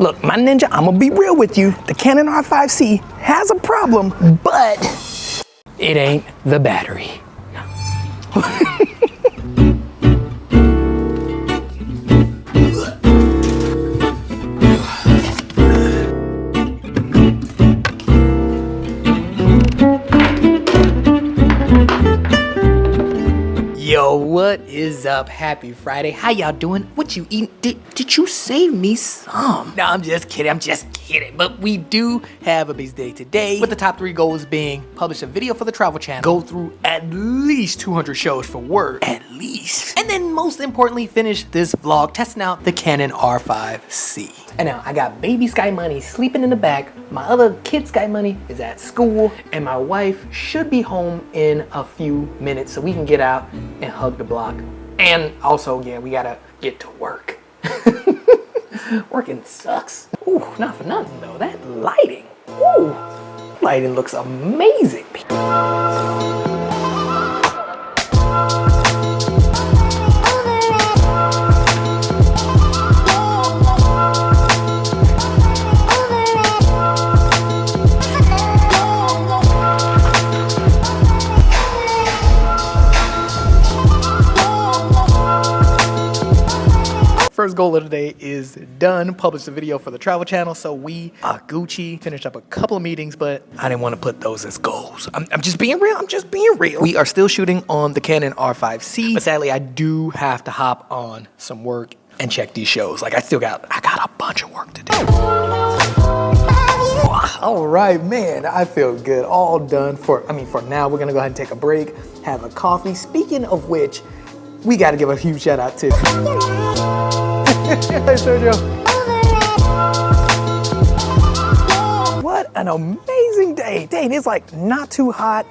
Look, my ninja, I'm gonna be real with you. The Canon R5C has a problem, but it ain't the battery. Yo, what is up? Happy Friday. How y'all doing? What you eating? Did you save me some? No, I'm just kidding. But we do have a busy day today, with the top 3 goals being publish a video for the travel channel, go through at least 200 shows for work, at least. And then most importantly, finish this vlog testing out the Canon R5C. And now I got baby Sky Money sleeping in the back, my other kid Sky Money is at school, and my wife should be home in a few minutes so we can get out and hug the block. And also, yeah, we gotta get to work. Working sucks. Ooh, not for nothing though, that lighting. Ooh, lighting looks amazing. First goal of the day is done. Published a video for the travel channel, so we are Gucci. Finished up a couple of meetings, but I didn't want to put those as goals. I'm just being real. We are still shooting on the Canon R5C, but sadly I do have to hop on some work and check these shows. Like I got a bunch of work to do. All right, man, I feel good. All done for now. We're gonna go ahead and take a break, have a coffee. Speaking of which, we gotta give a huge shout out to Hey, Sergio. What an amazing day. Dang, it's like not too hot,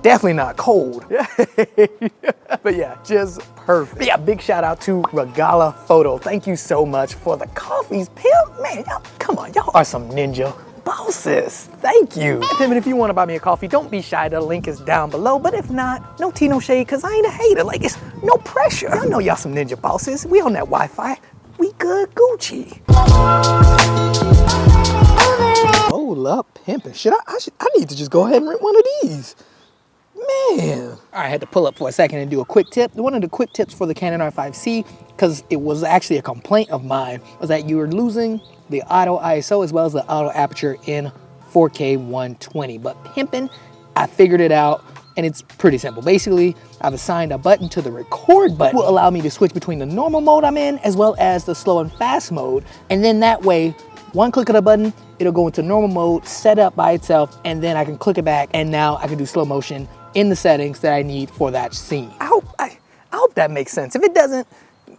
definitely not cold. But yeah, just perfect. Yeah, big shout out to Regala Photo. Thank you so much for the coffees, pimp. Man, y'all, come on, y'all are some ninja bosses. Thank you. And if you want to buy me a coffee, don't be shy. The link is down below. But if not, no tea, no shade, because I ain't a hater. Like, it's no pressure. I know y'all some ninja bosses. We on that Wi-Fi. We good Gucci. Hold up, pimping. I need to just go ahead and rent one of these. Man. I had to pull up for a second and do a quick tip. One of the quick tips for the Canon R5C, because it was actually a complaint of mine, was that you were losing the auto ISO as well as the auto aperture in 4K 120. But pimping, I figured it out. And it's pretty simple. Basically, I've assigned a button to the record button, will allow me to switch between the normal mode I'm in as well as the slow and fast mode. And then that way, one click of the button, it'll go into normal mode, set up by itself, and then I can click it back, and now I can do slow motion in the settings that I need for that scene. I hope that makes sense. If it doesn't,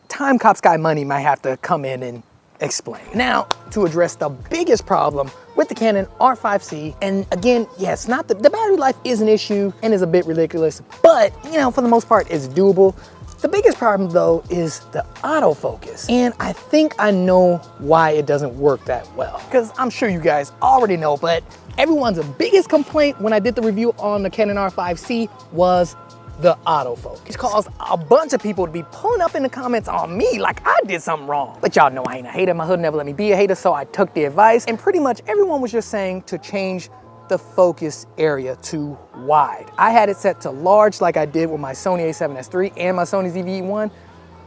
Time Cop Sky Money might have to come in and explain. Now, to address the biggest problem with the Canon R5C, and again, yes, not the battery life is an issue and is a bit ridiculous, but you know, for the most part, it's doable. The biggest problem though is the autofocus, and I think I know why it doesn't work that well, because I'm sure you guys already know, but everyone's biggest complaint when I did the review on the Canon R5C was the autofocus. It caused a bunch of people to be pulling up in the comments on me like I did something wrong. But y'all know I ain't a hater. My hood never let me be a hater, so I took the advice. And pretty much everyone was just saying to change the focus area to wide. I had it set to large like I did with my Sony a7S III and my Sony ZV-E1,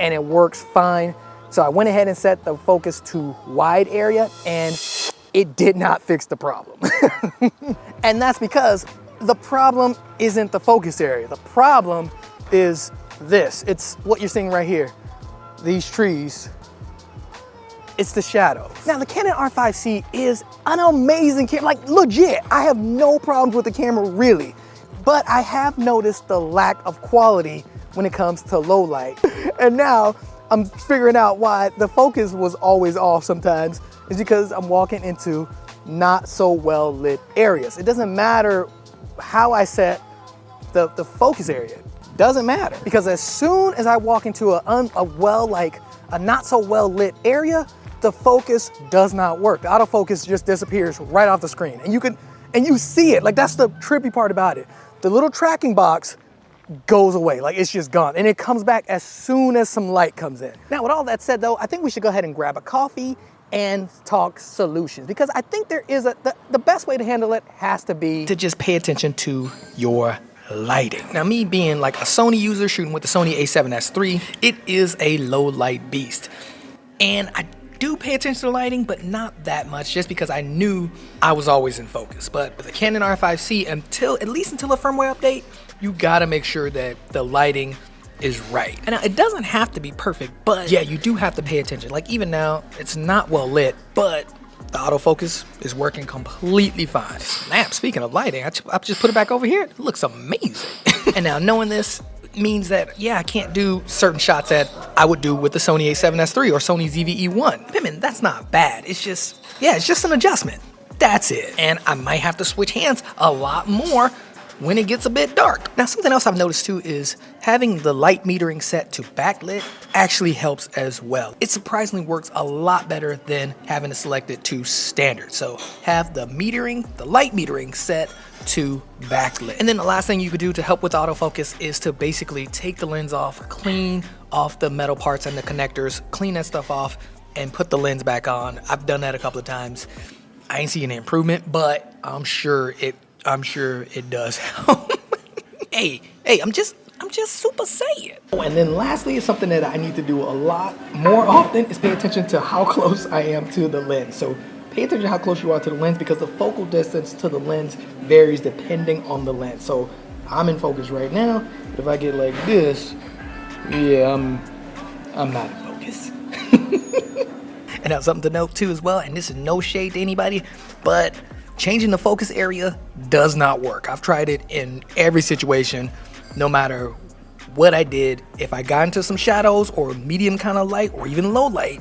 and it works fine. So I went ahead and set the focus to wide area, and it did not fix the problem. And that's because the problem isn't the focus area. The problem is this. It's what you're seeing right here. These trees. It's the shadows. Now the Canon R5C is an amazing camera. Like legit, I have no problems with the camera really. But I have noticed the lack of quality when it comes to low light. And now I'm figuring out why the focus was always off sometimes. Is because I'm walking into not so well lit areas. It doesn't matter how I set the focus area, doesn't matter, because as soon as I walk into a not so well lit area, the focus does not work. The autofocus just disappears right off the screen, and you see it. Like, that's the trippy part about it. The little tracking box goes away, like it's just gone, and it comes back as soon as some light comes in. Now, with all that said though, I think we should go ahead and grab a coffee and talk solutions, because I think there is the best way to handle it has to be to just pay attention to your lighting. Now, me being like a Sony user shooting with the Sony a7S III, it is a low light beast. And I do pay attention to the lighting, but not that much, just because I knew I was always in focus. But with the Canon R5C, at least until a firmware update, you gotta make sure that the lighting is right. And now, it doesn't have to be perfect, but yeah, you do have to pay attention. Like even now, it's not well lit, but the autofocus is working completely fine. Snap, speaking of lighting, I just put it back over here. It looks amazing. And now knowing this means that, yeah, I can't do certain shots that I would do with the Sony a7S III or Sony ZV-E1. I mean, that's not bad. It's just, yeah, it's just an adjustment. That's it. And I might have to switch hands a lot more when it gets a bit dark. Now, something else I've noticed too is having the light metering set to backlit actually helps as well. It surprisingly works a lot better than having to select it to standard. So have the light metering set to backlit. And then the last thing you could do to help with autofocus is to basically take the lens off, clean off the metal parts and the connectors, clean that stuff off and put the lens back on. I've done that a couple of times. I ain't seen any improvement, but I'm sure it does help. hey, I'm just super saying. And then lastly, is something that I need to do a lot more often is pay attention to how close I am to the lens. So pay attention to how close you are to the lens, because the focal distance to the lens varies depending on the lens. So I'm in focus right now. If I get like this, yeah, I'm not in focus. And now something to note too as well, and this is no shade to anybody, but changing the focus area does not work. I've tried it in every situation, no matter what I did. If I got into some shadows or medium kind of light or even low light,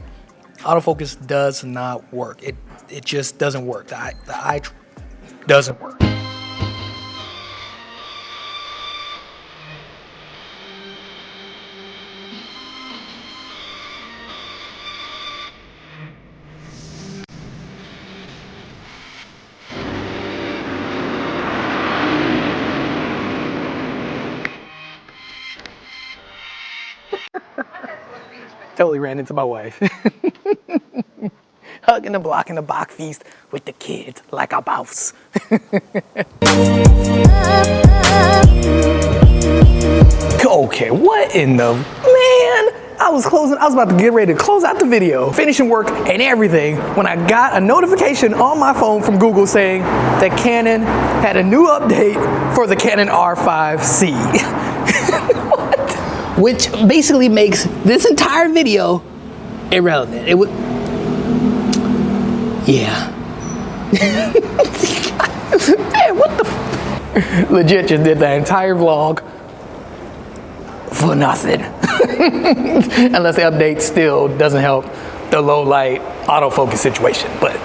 autofocus does not work. It just doesn't work. The eye doesn't work. Totally ran into my wife. Hugging and blocking the Bach feast with the kids like a boss. Okay, what in the man? I was about to get ready to close out the video, finishing work and everything, when I got a notification on my phone from Google saying that Canon had a new update for the Canon R5C. Which basically makes this entire video irrelevant. It would, yeah. Man, what the legit just did the entire vlog for nothing. Unless the update still doesn't help the low light autofocus situation, but